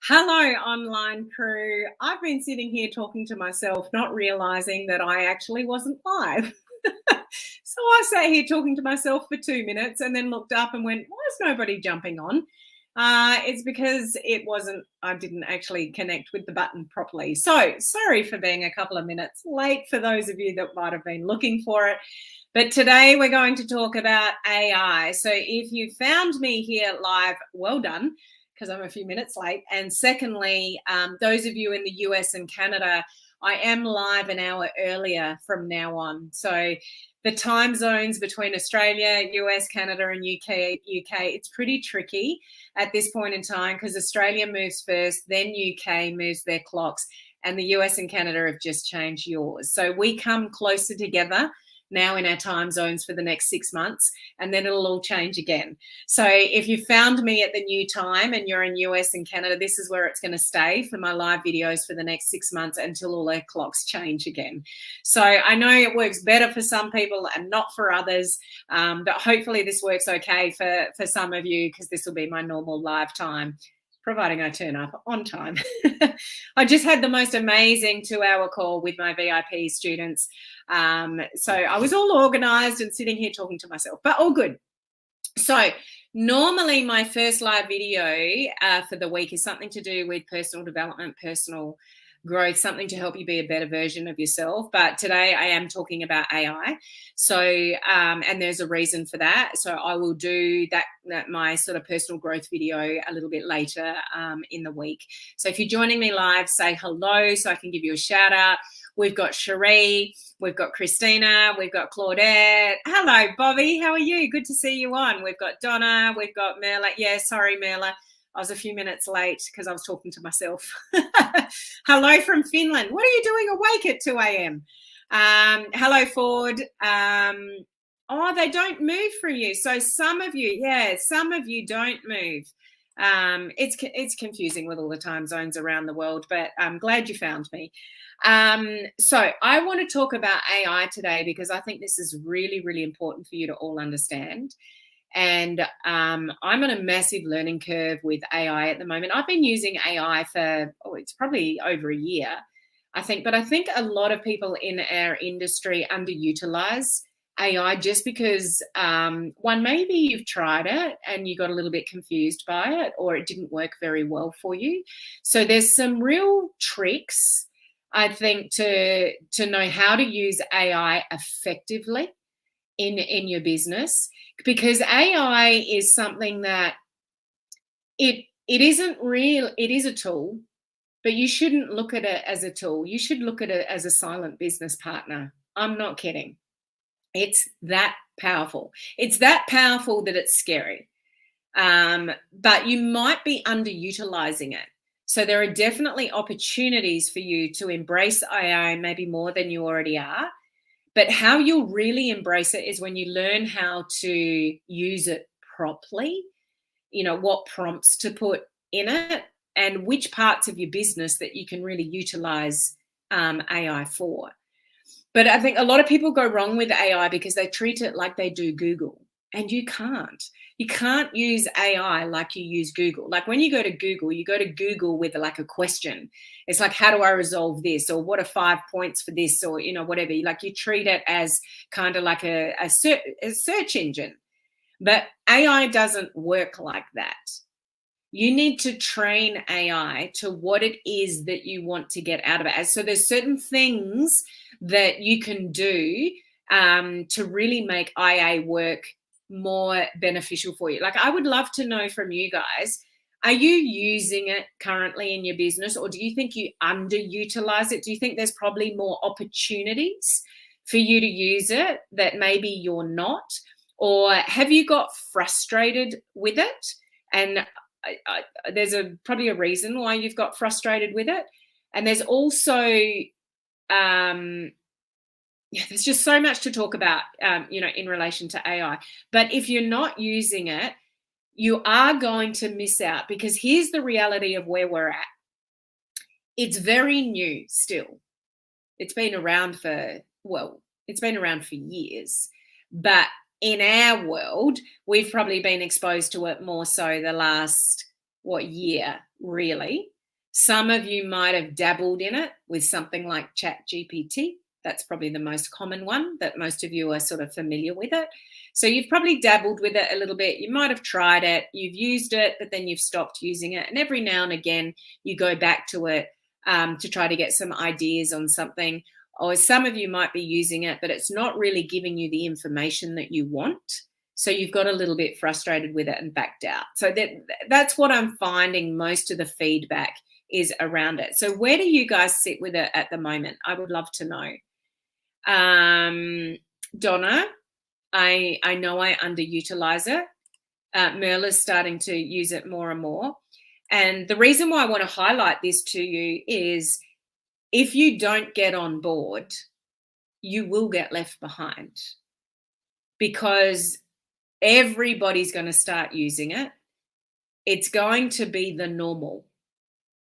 Hello, online crew. I've been sitting here talking to myself, not realizing that I actually wasn't live. So I sat here talking to myself for 2 minutes and then looked up and went, why is nobody jumping on? It's because I didn't actually connect with the button properly. So sorry for being a couple of minutes late for those of you that might have been looking for it. But today we're going to talk about AI. So if you found me here live, well done, because I'm a few minutes late. And secondly, those of you in the US and Canada, I am live an hour earlier from now on. So the time zones between Australia, US, Canada, and UK, it's pretty tricky at this point in time because Australia moves first, then UK moves their clocks, and the US and Canada have just changed yours. So we come closer together now in our time zones for the next 6 months, and then it'll all change again. So if you found me at the new time and you're in US and Canada, this is where it's going to stay for my live videos for the next 6 months until all their clocks change again. So I know it works better for some people and not for others, but hopefully this works okay for some of you because this will be my normal live time, providing I turn up on time. I just had the most amazing 2-hour call with my VIP students. So I was all organized and sitting here talking to myself, but all good. So normally my first live video for the week is something to do with personal development, personal growth, something to help you be a better version of yourself. But today I am talking about AI. So, and there's a reason for that. So I will do that my sort of personal growth video a little bit later in the week. So if you're joining me live, say hello so I can give you a shout out. We've got Cherie, we've got Christina, we've got Claudette. Hello, Bobby. How are you? Good to see you on. We've got Donna, we've got Merla. Yeah, sorry, Merla. I was a few minutes late because I was talking to myself. Hello from Finland. What are you doing awake at 2 a.m.? Hello, Ford. They don't move for you. So some of you don't move. It's confusing with all the time zones around the world, but I'm glad you found me. So I want to talk about AI today because I think this is really, really important for you to all understand. And I'm on a massive learning curve with AI at the moment. I've been using AI for, it's probably over a year, I think. But I think a lot of people in our industry underutilize AI just because, one, maybe you've tried it and you got a little bit confused by it or it didn't work very well for you. So there's some real tricks, I think, to know how to use AI effectively in your business, because AI is something that it isn't real. It is a tool, but you shouldn't look at it as a tool. You should look at it as a silent business partner. I'm not kidding. It's that powerful. It's that powerful that it's scary. But you might be underutilizing it. So there are definitely opportunities for you to embrace AI maybe more than you already are. But how you'll really embrace it is when you learn how to use it properly, what prompts to put in it and which parts of your business that you can really utilize AI for. But I think a lot of people go wrong with AI because they treat it like they do Google, and you can't. You can't use AI like you use Google. Like when you go to Google with like a question. It's like, how do I resolve this? Or what are 5 points for this? Or, whatever. Like you treat it as kind of like a search engine. But AI doesn't work like that. You need to train AI to what it is that you want to get out of it. So there's certain things that you can do to really make AI work more beneficial for you. Like I would love to know from you guys, are you using it currently in your business, or do you think you underutilize it? Do you think there's probably more opportunities for you to use it that maybe you're not? Or have you got frustrated with it? And there's probably a reason why you've got frustrated with it. And there's also there's just so much to talk about, in relation to AI. But if you're not using it, you are going to miss out, because here's the reality of where we're at. It's very new still. It's been around for years. But in our world, we've probably been exposed to it more so the last, year, really. Some of you might have dabbled in it with something like ChatGPT. That's probably the most common one that most of you are sort of familiar with it. So you've probably dabbled with it a little bit. You might have tried it, you've used it, but then you've stopped using it. And every now and again, you go back to it to try to get some ideas on something. Or some of you might be using it, but it's not really giving you the information that you want. So you've got a little bit frustrated with it and backed out. So that's what I'm finding most of the feedback is around it. So where do you guys sit with it at the moment? I would love to know. Donna, I know I underutilize it. Merla's starting to use it more and more. And the reason why I want to highlight this to you is if you don't get on board, you will get left behind, because everybody's going to start using it. It's going to be the normal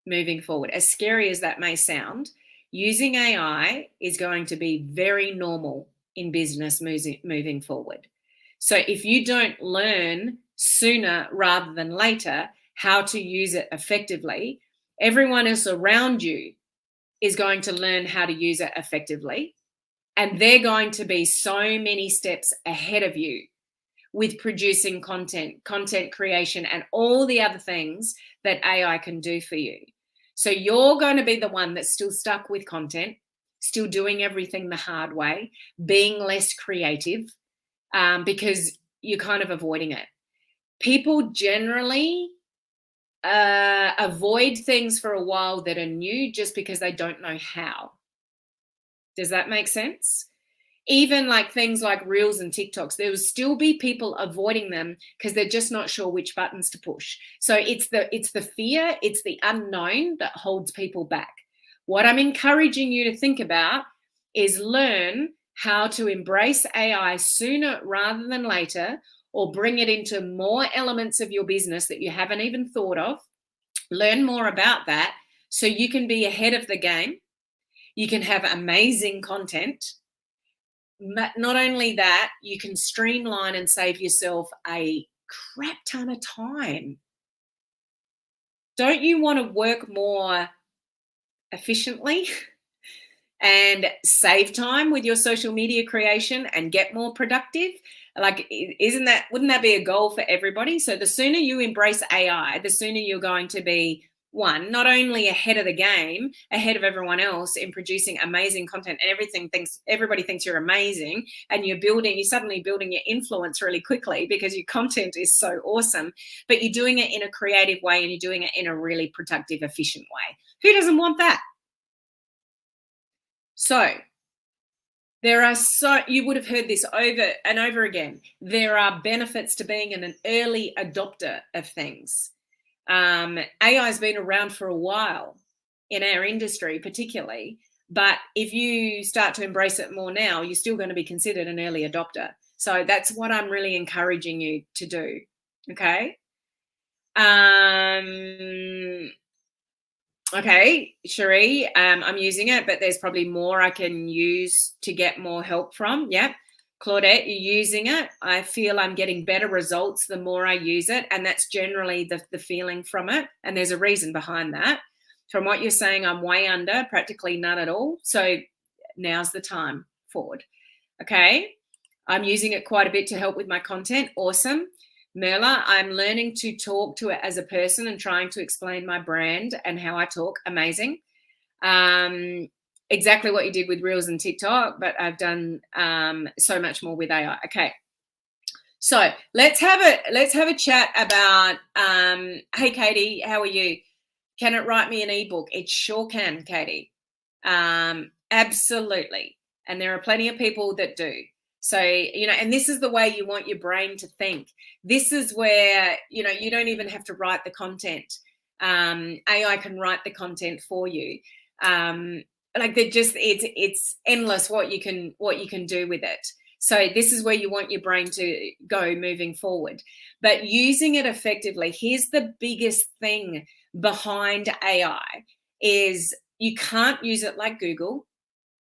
moving forward. As scary as that may sound, using AI is going to be very normal in business moving forward. So if you don't learn sooner rather than later how to use it effectively, everyone else around you is going to learn how to use it effectively. And they're going to be so many steps ahead of you with producing content creation, and all the other things that AI can do for you. So you're going to be the one that's still stuck with content, still doing everything the hard way, being less creative, because you're kind of avoiding it. People generally avoid things for a while that are new just because they don't know how. Does that make sense? Even like things like Reels and TikToks, there will still be people avoiding them because they're just not sure which buttons to push. So it's the fear, it's the unknown that holds people back. What I'm encouraging you to think about is learn how to embrace AI sooner rather than later, or bring it into more elements of your business that you haven't even thought of. Learn more about that so you can be ahead of the game. You can have amazing content. Not only that, you can streamline and save yourself a crap ton of time. Don't you want to work more efficiently and save time with your social media creation and get more productive? Like, wouldn't that be a goal for everybody? So the sooner you embrace AI, the sooner you're going to be, one, not only ahead of the game, ahead of everyone else in producing amazing content, and everybody thinks you're amazing, and you're suddenly building your influence really quickly because your content is so awesome, but you're doing it in a creative way and you're doing it in a really productive, efficient way. Who doesn't want that? So you would have heard this over and over again. There are benefits to being an early adopter of things. AI has been around for a while in our industry, particularly, but if you start to embrace it more now, you're still going to be considered an early adopter. So that's what I'm really encouraging you to do. Okay. Okay, Cherie, I'm using it, but there's probably more I can use to get more help from. Yep. Claudette, you're using it. I feel I'm getting better results the more I use it. And that's generally the feeling from it. And there's a reason behind that. From what you're saying, I'm way under, practically none at all. So now's the time forward. Okay. I'm using it quite a bit to help with my content. Awesome. Merla, I'm learning to talk to it as a person and trying to explain my brand and how I talk. Amazing. Exactly what you did with Reels and TikTok, but I've done so much more with AI. Okay. So let's have a chat about, hey, Katie, how are you? Can it write me an ebook? It sure can, Katie. Absolutely. And there are plenty of people that do. So, and this is the way you want your brain to think. This is where, you don't even have to write the content. AI can write the content for you. It's endless what you can do with it. So this is where you want your brain to go moving forward. But using it effectively, here's the biggest thing behind AI is you can't use it like Google.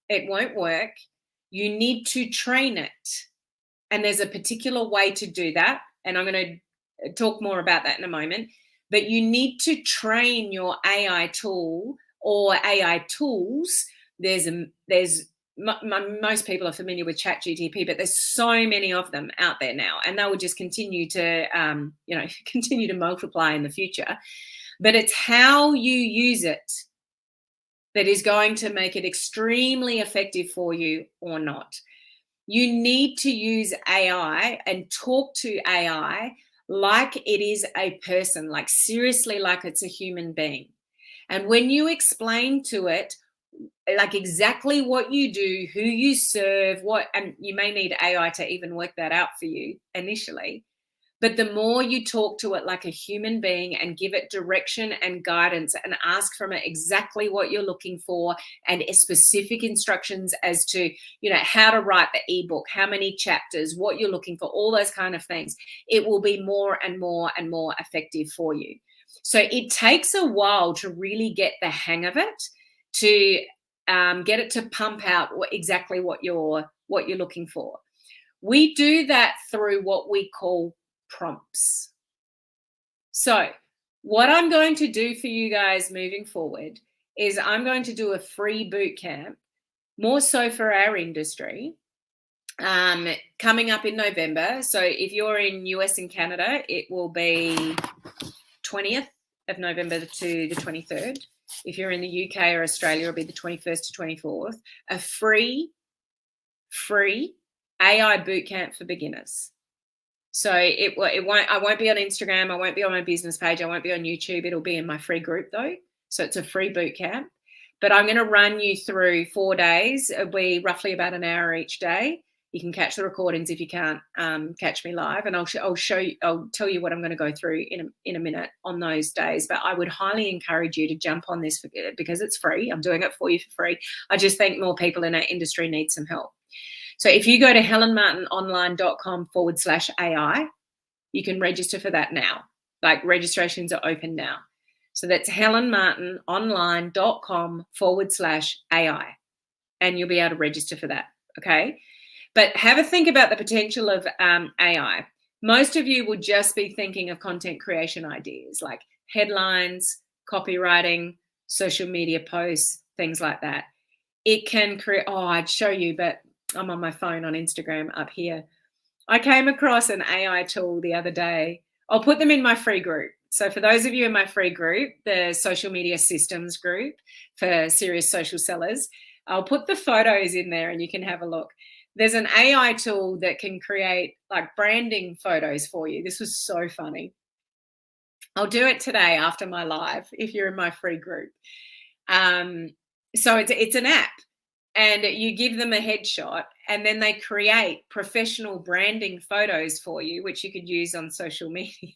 It won't work. You need to train it. And there's a particular way to do that. And I'm going to talk more about that in a moment. but you need to train your AI tool or AI tools. Most people are familiar with ChatGPT, but there's so many of them out there now, and they will just continue to, continue to multiply in the future. But it's how you use it that is going to make it extremely effective for you or not. You need to use AI and talk to AI like it is a person, like seriously, like it's a human being. And when you explain to it, like exactly what you do, who you serve, and you may need AI to even work that out for you initially. But the more you talk to it like a human being and give it direction and guidance and ask from it exactly what you're looking for and specific instructions as to, how to write the ebook, how many chapters, what you're looking for, all those kind of things, it will be more and more and more effective for you. So it takes a while to really get the hang of it, to get it to pump out exactly what you're looking for. We do that through what we call prompts. So what I'm going to do for you guys moving forward is I'm going to do a free boot camp, more so for our industry, coming up in November. So if you're in US and Canada, it will be 20th of November to the 23rd. If you're in the UK or Australia, it'll be the 21st to 24th. A free AI boot camp for beginners. So I won't be on Instagram. I won't be on my business page. I won't be on YouTube. It'll be in my free group though. So it's a free boot camp. But I'm going to run you through 4 days. It'll be roughly about an hour each day. You can catch the recordings if you can't catch me live, and I'll tell you what I'm going to go through in a minute on those days. But I would highly encourage you to jump on this because it's free. I'm doing it for you for free. I just think more people in our industry need some help. So if you go to helenmartinonline.com/AI, you can register for that now. Like registrations are open now. So that's helenmartinonline.com/AI, and you'll be able to register for that. Okay. But have a think about the potential of AI. Most of you would just be thinking of content creation ideas like headlines, copywriting, social media posts, things like that. It can create, I'd show you, but I'm on my phone on Instagram up here. I came across an AI tool the other day. I'll put them in my free group. So for those of you in my free group, the social media systems group for serious social sellers, I'll put the photos in there and you can have a look. There's an AI tool that can create like branding photos for you. This was so funny. I'll do it today after my live if you're in my free group. So it's an app, and you give them a headshot and then they create professional branding photos for you, which you could use on social media.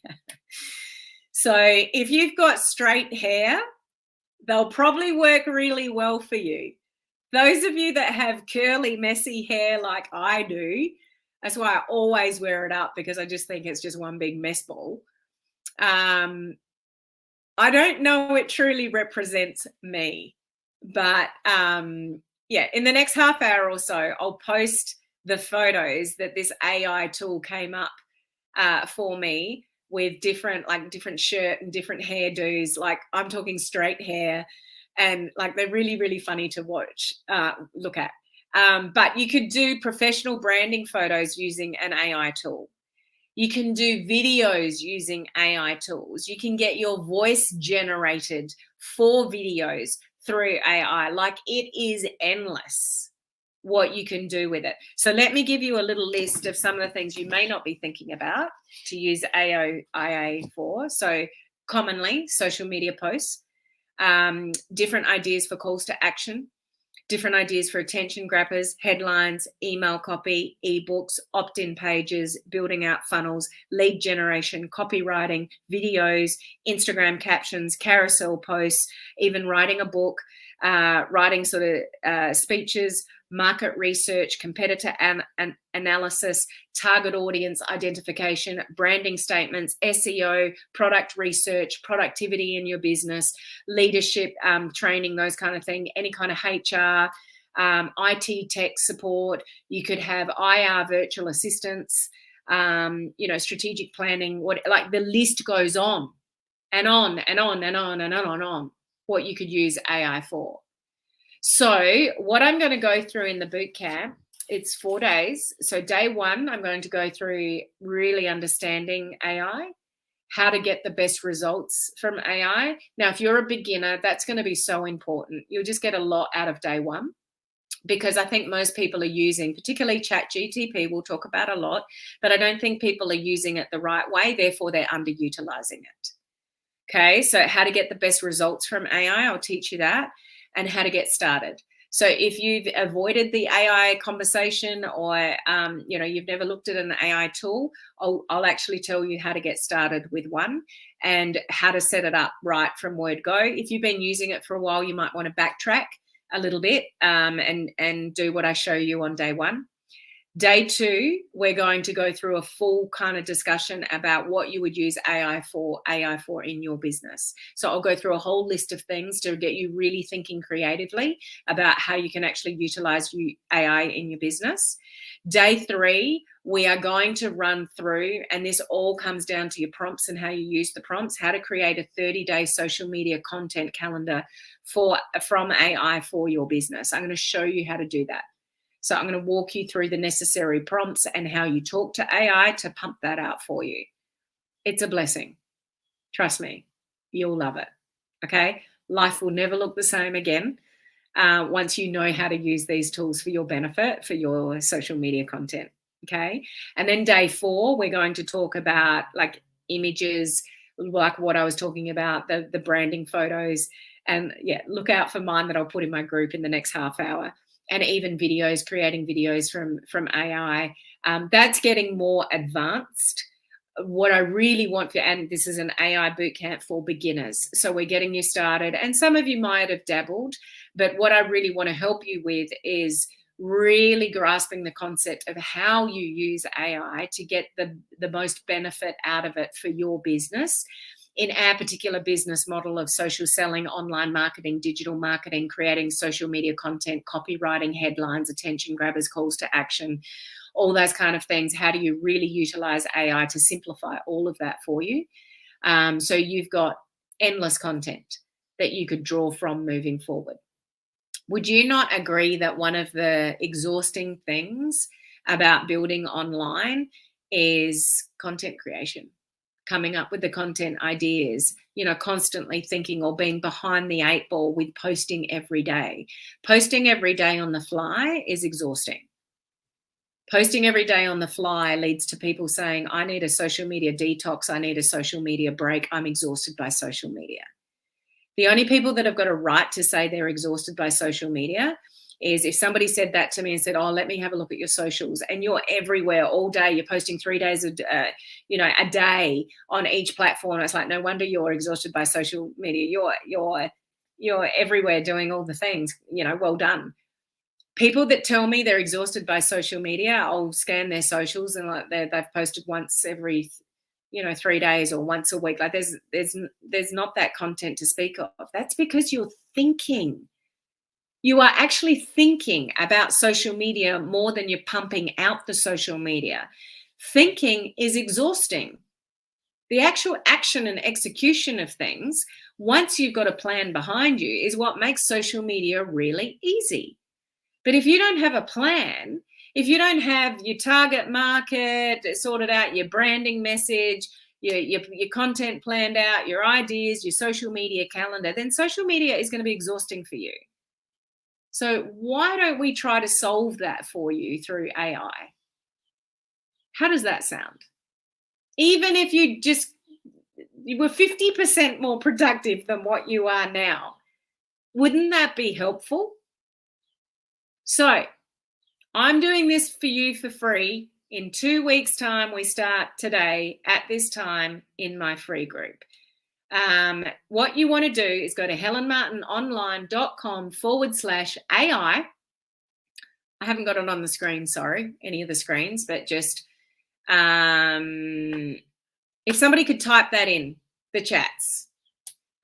So if you've got straight hair, they'll probably work really well for you. Those of you that have curly, messy hair like I do, that's why I always wear it up, because I just think it's just one big mess ball. I don't know it truly represents me, but yeah, in the next half hour or so, I'll post the photos that this AI tool came up for me with different shirt and different hairdos. Like I'm talking straight hair. And like they're really, really funny to watch, look at. But you could do professional branding photos using an AI tool. You can do videos using AI tools. You can get your voice generated for videos through AI. Like it is endless what you can do with it. So let me give you a little list of some of the things you may not be thinking about to use AI for. So commonly, social media posts. Different ideas for calls to action, different ideas for attention grabbers, headlines, email copy, ebooks, opt-in pages, building out funnels, lead generation, copywriting, videos, Instagram captions, carousel posts, even writing a book, writing sort of speeches, market research, competitor analysis, target audience identification, branding statements, SEO, product research, productivity in your business, leadership training, those kind of things, any kind of HR, IT tech support. You could have IR virtual assistants, strategic planning, like the list goes on. and on and on and on and on and on what you could use AI for. So what I'm going to go through in the boot camp, it's 4 days. So day one, I'm going to go through really understanding AI, how to get the best results from AI. Now, if you're a beginner, that's going to be so important. You'll just get a lot out of day one, because I think most people are using, particularly ChatGPT, we'll talk about a lot, but I don't think people are using it the right way. Therefore, they're underutilizing it. Okay, so how to get the best results from AI, I'll teach you that, and how to get started. So if you've avoided the AI conversation, or you've never looked at an AI tool, I'll actually tell you how to get started with one and how to set it up right from word go. If you've been using it for a while, you might want to backtrack a little bit and do what I show you on day one. Day two, we're going to go through a full kind of discussion about what you would use AI for in your business. So I'll go through a whole list of things to get you really thinking creatively about how you can actually utilize AI in your business. Day three, we are going to run through, and this all comes down to your prompts and how you use the prompts, how to create a 30-day social media content calendar from AI for your business. I'm going to show you how to do that. So I'm going to walk you through the necessary prompts and how you talk to AI to pump that out for you. It's a blessing. Trust me, you'll love it. Okay? Life will never look the same again once you know how to use these tools for your benefit, for your social media content. Okay? And then day four, we're going to talk about like images, like what I was talking about, the branding photos. And yeah, look out for mine that I'll put in my group in the next half hour. And even videos, creating videos from AI. That's getting more advanced. What I really want for, and this is an AI bootcamp for beginners. So we're getting you started. And some of you might have dabbled, but what I really want to help you with is really grasping the concept of how you use AI to get the most benefit out of it for your business. In our particular business model of social selling, online marketing, digital marketing, creating social media content, copywriting, headlines, attention grabbers, calls to action, all those kind of things. How do you really utilize AI to simplify all of that for you? So you've got endless content that you could draw from moving forward. Would you not agree that one of the exhausting things about building online is content creation? Coming up with the content ideas, constantly thinking or being behind the 8 ball with posting every day. Posting every day on the fly is exhausting. Posting every day on the fly leads to people saying, I need a social media detox. I need a social media break. I'm exhausted by social media. The only people that have got a right to say they're exhausted by social media is if somebody said that to me and said, oh, let me have a look at your socials, and you're everywhere all day, you're posting 3 days a day on each platform. It's like, no wonder you're exhausted by social media. You're everywhere doing all the things, well done. People that tell me they're exhausted by social media, I'll scan their socials and like they've posted once every 3 days or once a week. Like there's not that content to speak of. That's because you're thinking. You are actually thinking about social media more than you're pumping out the social media. Thinking is exhausting. The actual action and execution of things, once you've got a plan behind you, is what makes social media really easy. But if you don't have a plan, if you don't have your target market sorted out, your branding message, your content planned out, your ideas, your social media calendar, then social media is going to be exhausting for you. So why don't we try to solve that for you through AI? How does that sound? Even if you were 50% more productive than what you are now, wouldn't that be helpful? So I'm doing this for you for free. In 2 weeks' time, we start today at this time in my free group. What you want to do is go to helenmartinonline.com/AI. I haven't got it on the screen, sorry, any of the screens, but just if somebody could type that in the chats.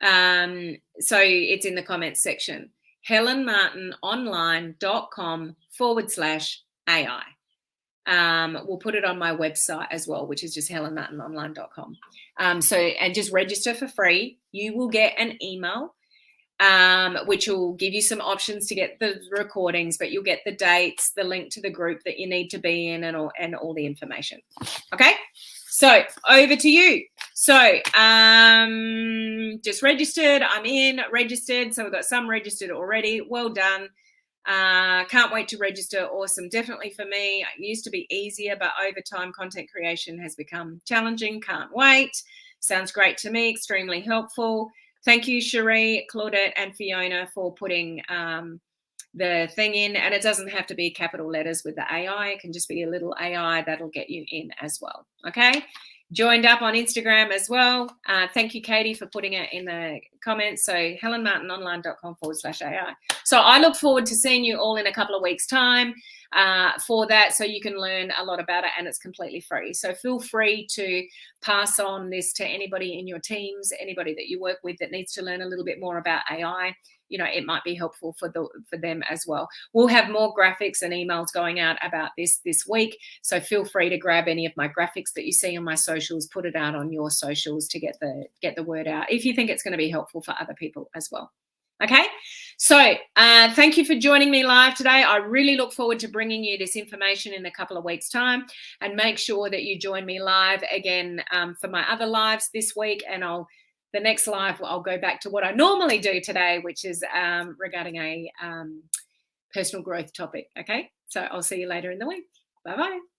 So it's in the comments section. helenmartinonline.com/AI. We'll put it on my website as well, which is just helenmartinonline.com. And just register for free. You will get an email, which will give you some options to get the recordings, but you'll get the dates, the link to the group that you need to be in, and all the information. Okay, so over to you. So just registered. I'm in registered. So we've got some registered already. Well done. Can't wait to register. Awesome. Definitely for me. It used to be easier, but over time content creation has become challenging. Can't wait. Sounds great to me. Extremely helpful. Thank you, Cherie, Claudette, and Fiona for putting the thing in. And it doesn't have to be capital letters with the AI. It can just be a little AI that'll get you in as well. Okay. Joined up on Instagram as well. Thank you, Katie, for putting it in the comments. So helenmartinonline.com/AI. So I look forward to seeing you all in a couple of weeks' time for that, so you can learn a lot about it, and it's completely free. So feel free to pass on this to anybody in your teams, anybody that you work with that needs to learn a little bit more about AI. You know, it might be helpful for them as well. We'll have more graphics and emails going out about this week. So feel free to grab any of my graphics that you see on my socials, put it out on your socials to get the word out if you think it's going to be helpful for other people as well. Okay, so thank you for joining me live today. I really look forward to bringing you this information in a couple of weeks' time, and make sure that you join me live again for my other lives this week. And the next live, I'll go back to what I normally do today, which is regarding a personal growth topic. Okay, so I'll see you later in the week. Bye-bye.